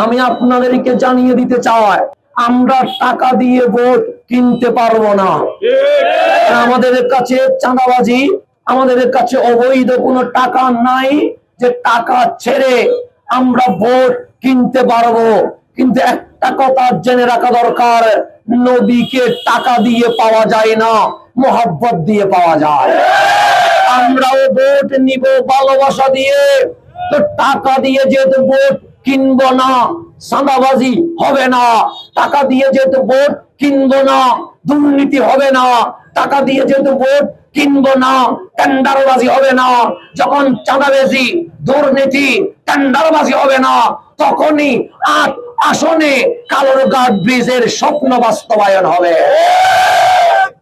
আমি আপনাদেরকে জানিয়ে দিতে চাই, আমরা টাকা দিয়ে ভোট কিনতে পারবো না। আমাদের কাছে চাঁদাবাজি, আমাদের কাছে অবৈধ কোনো টাকা নাই যে টাকা ছেড়ে আমরা ভোট কিনতে পারবো। কিন্তু একটা কথা জেনে রাখা দরকার, নবীকে টাকা দিয়ে পাওয়া যায় না, মোহাব্বত দিয়ে পাওয়া যায়। আমরাও ভোট নিব ভালোবাসা দিয়ে, তো টাকা দিয়ে যেহেতু ভোট কিনবো না, চাঁদাবাজি হবে না। টাকা দিয়ে যেহেতু ভোট কিনবো না, দুর্নীতি হবে না। টাকা দিয়ে যেহেতু ভোট কিনবো না, টেন্ডারবাজি হবে না। যখন চাঁদাবাজি, দুর্নীতি, টেন্ডারবাজি হবে না, তখনই ৮ আসনে কালুরঘাট ব্রিজের স্বপ্ন বাস্তবায়ন হবে।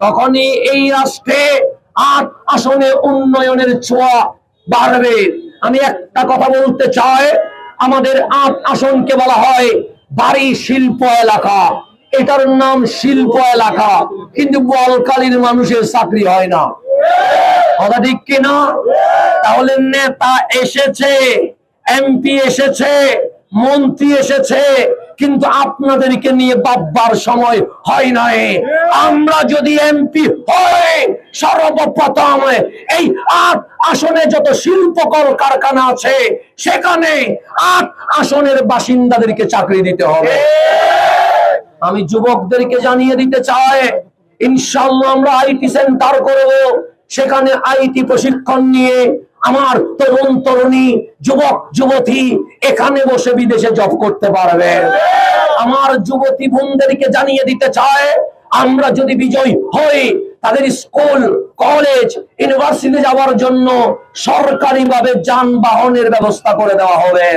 তখনই এই রাষ্ট্রে ৮ আসনে উন্নয়নের ছোঁয়া বাড়বে। আমি একটা কথা বলতে চাই, আমাদের ৮ আসনকে বলা হয় বাড়ি শিল্প এলাকা। এটার নাম শিল্প এলাকা, কিন্তু বলকালীর মানুষের চাকরি হয় না। কথা ঠিক কিনা? তাহলে নেতা এসেছে, এমপি এসেছে, মন্ত্রী এসেছে, কিন্তু আপনাদেরকে নিয়ে ভাববার সময় হয় নাই। আমরা যদি এমপি হই, সর্বপ্রথম এই ৮ আসনে যত শিল্প কলকারখানা আছে, সেখানে ৮ আসনের বাসিন্দাদেরকে চাকরি দিতে হবে। আমি যুবকদেরকে জানিয়ে দিতে চাই, ইনশাআল্লাহ আমরা আইটি সেন্টার করব। সেখানে আইটি প্রশিক্ষণ নিয়ে আমার তরুণ তরুণী, যুবক যুবতী এখানে বসে বিদেশে জব করতে পারবে। আমার যুবতী বোনদেরকে জানিয়ে দিতে চাই, আমরা যদি বিজয়ী হই, তাদের স্কুল, কলেজ, ইউনিভার্সিটি যাওয়ার জন্য সরকারিভাবে যানবাহনের ব্যবস্থা করে দেওয়া হবে।